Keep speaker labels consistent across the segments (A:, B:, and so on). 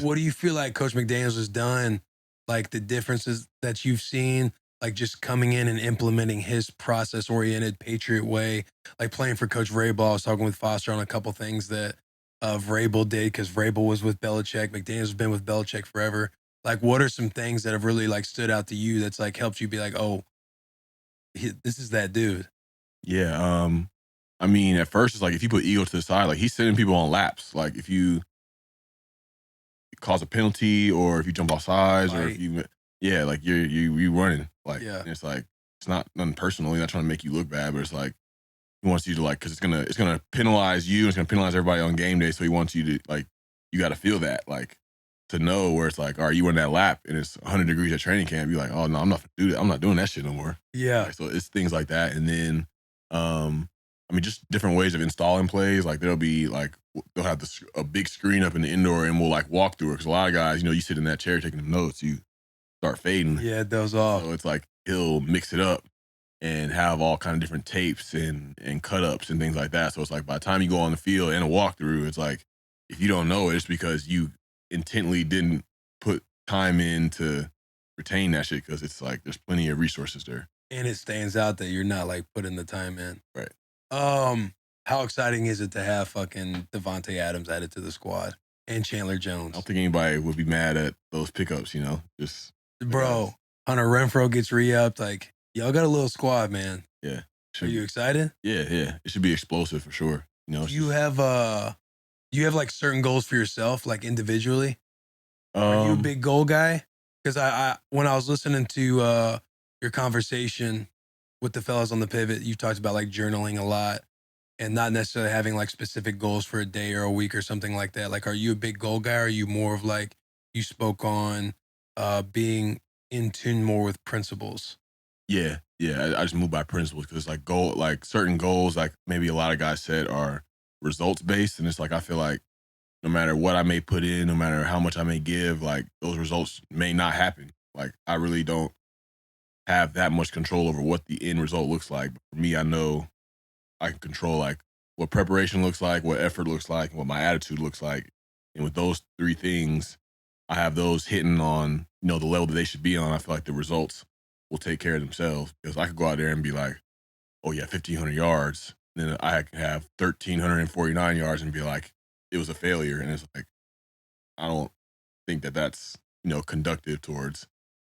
A: What do you feel like Coach McDaniels has done? Like the differences that you've seen, like just coming in and implementing his process oriented Patriot way, like playing for Coach Vrabel. I was talking with Foster on a couple things that Vrabel did because Vrabel was with Belichick. McDaniels has been with Belichick forever. Like, what are some things that have really like stood out to you that's like helped you be like, oh, this is that dude?
B: Yeah. I mean, at first it's like if you put ego to the side, like he's sending people on laps. Like if you cause a penalty or if you jump off sides or if
A: Right?
B: you, yeah, like you running. Like
A: Yeah.
B: and it's like it's not nothing personal. He's not trying to make you look bad, but it's like he wants you to like because it's gonna penalize you. It's gonna penalize everybody on game day. So he wants you to like you got to feel that like to know where it's like all right, you run that lap and it's 100 degrees at training camp. You're like, oh no, I'm not gonna do that. I'm not doing that shit no more.
A: Yeah.
B: Like so, it's things like that. And then, um, I mean, just different ways of installing plays. Like there'll be like they'll have a big screen up in the indoor and we'll like walk through it because a lot of guys, you sit in that chair taking them notes, you start fading.
A: Yeah. Those off.
B: So it's like he'll mix it up and have all kind of different tapes and cut ups and things like that. So it's like by the time you go on the field and a walkthrough, it's like if you don't know it, it's because you intently didn't put time in to retain that shit because it's like there's plenty of resources there.
A: And it stands out that you're not like putting the time in.
B: Right.
A: How exciting is it to have fucking Devontae Adams added to the squad and Chandler
B: I don't
A: Jones?
B: think anybody would be mad at those pickups, just the
A: Bro,
B: guys.
A: Hunter Renfro gets re-upped. Like, y'all got a little squad, man.
B: Yeah.
A: Are
B: Should
A: you excited?
B: yeah, yeah. It should be explosive for sure.
A: Do
B: It's
A: you
B: just
A: have like certain goals for yourself, like individually? Are you a
B: um
A: big goal guy? Because I when I was listening to your conversation with the fellas on the pivot, you talked about like journaling a lot and not necessarily having like specific goals for a day or a week or something like that. Like, are you a big goal guy? Or are you more of like you spoke on being in tune more with principles?
B: yeah, yeah. I just move by principles because it's like like certain goals, like maybe a lot of guys said are results based, and it's like I feel like no matter what I may put in, no matter how much I may give, like those results may not happen. Like I really don't have that much control over what the end result looks like. But for me, I know I can control like what preparation looks like, what effort looks like, what my attitude looks like. And with those three things, I have those hitting on, the level that they should be on. I feel like the results will take care of themselves because I could go out there and be like, oh yeah, 1,500 yards. Then I can have 1,349 yards and be like, it was a failure. And it's like, I don't think that that's, conductive towards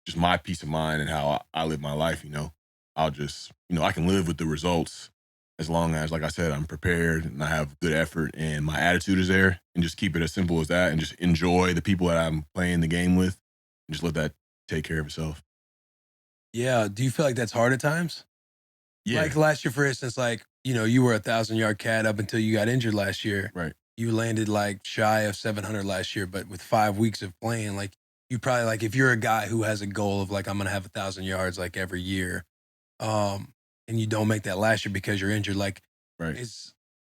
B: just my peace of mind and how I live my life. I'll just, I can live with the results as long as, like I said, I'm prepared and I have good effort and my attitude is there and just keep it as simple as that and just enjoy the people that I'm playing the game with and just let that take care of itself.
A: Yeah. Do you feel like that's hard at times?
B: Yeah,
A: Like last year, for instance, like, you were 1,000 yard cat up until you got injured last year.
B: right.
A: You landed like shy of 700 last year, but with 5 weeks of playing, like you probably like if you're a guy who has a goal of like I'm gonna have 1,000 yards like every year, and you don't make that last year because you're injured, like
B: Right.
A: is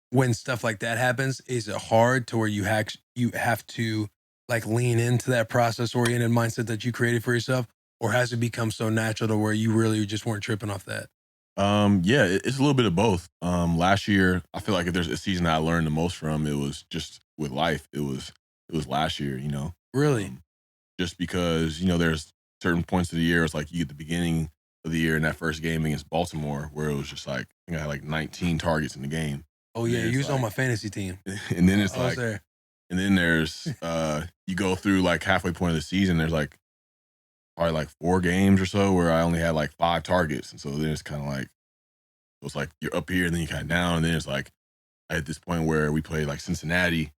A: when stuff like that happens, is it hard to where you have to like lean into that process oriented mindset that you created for yourself, or has it become so natural to where you really just weren't tripping off that?
B: Yeah, it's a little bit of both. Last year, I feel like if there's a season that I learned the most from, it was just with life. It was last year.
A: Really?
B: Um, just because, there's certain points of the year, it's like you get the beginning of the year in that first game against Baltimore, where it was just like I think I had like 19 targets in the game.
A: Oh
B: And
A: yeah,
B: then
A: you
B: it's
A: was on
B: like
A: my fantasy team.
B: and then it's
A: I was
B: like
A: there.
B: and then there's you go through like halfway point of the season, there's like probably like 4 games or so where I only had like 5 targets. And so then it's kind of like it's like you're up here and then you kind of down. And then it's like I had this point where we played like Cincinnati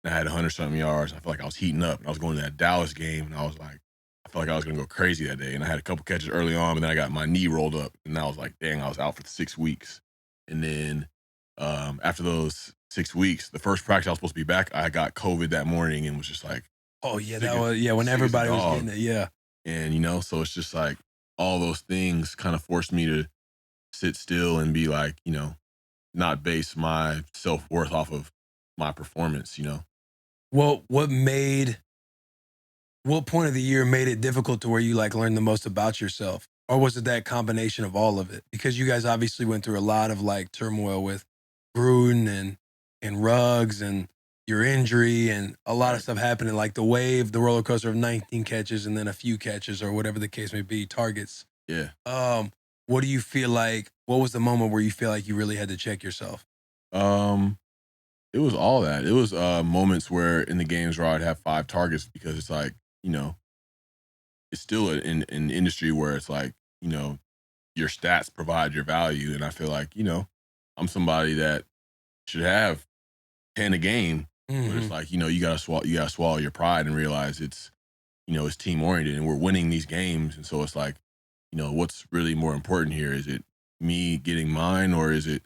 B: and I had 100 something yards. I felt like I was heating up and I was going to that Dallas game and I was like, I felt like I was going to go crazy that day. And I had a couple catches early on, but then I got my knee rolled up and I was like, dang, I was out for 6 weeks. And then after those 6 weeks, the first practice I was supposed to be back, I got COVID that morning and was just like
A: Oh yeah,
B: sick
A: that
B: as,
A: was yeah, when
B: sick as a
A: everybody was getting
B: dog.
A: it. Yeah.
B: And, so it's just like all those things kind of forced me to sit still and be like, not base my self worth off of my performance.
A: Well, what point of the year made it difficult to where you like learned the most about yourself? Or was it that combination of all of it? Because you guys obviously went through a lot of like turmoil with Gruden and Ruggs and your injury and a lot of
B: Right.
A: stuff happening, like the wave, the roller coaster of 19 catches and then a few catches or whatever the case may be, targets.
B: Yeah.
A: Um, what do you feel like? What was the moment where you feel like you really had to check yourself?
B: Um, it was all that. It was moments where in the games where I'd have 5 targets because it's like, you know, it's still in an industry where it's like, you know, your stats provide your value. And I feel like, I'm somebody that should have 10 a game, but it's
A: Mhm.
B: like, you gotta swallow your pride and realize it's team oriented and we're winning these games. And so it's like, what's really more important here? Is it me getting mine or is it,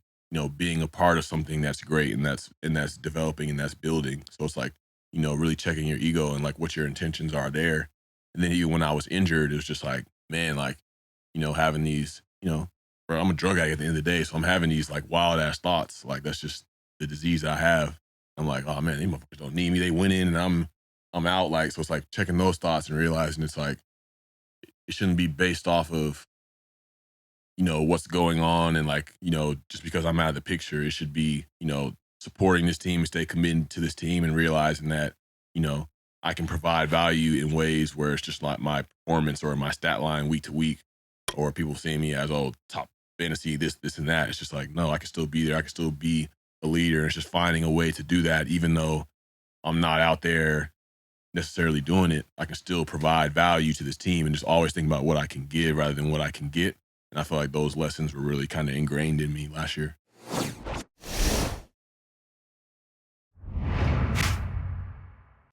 B: being a part of something that's great and that's developing and that's building? So it's like, really checking your ego and like what your intentions are there. And then even when I was injured, it was just like, man, like, having these, bro, I'm a drug addict at the end of the day. So I'm having these like wild ass thoughts. Like that's just the disease I have. I'm like, oh man, these motherfuckers don't need me. They went in and I'm out. Like, so it's like checking those thoughts and realizing it's like it shouldn't be based off of, what's going on and like, just because I'm out of the picture, it should be, supporting this team and stay committed to this team and realizing that, you know, I can provide value in ways where it's just like my performance or my stat line week to week, or people seeing me as top fantasy, this and that. It's just like, no, I can still be there. I can still be a leader. And it's just finding a way to do that, even though I'm not out there necessarily doing it, I can still provide value to this team and just always think about what I can give rather than what I can get. And I feel like those lessons were really kind of ingrained in me last year.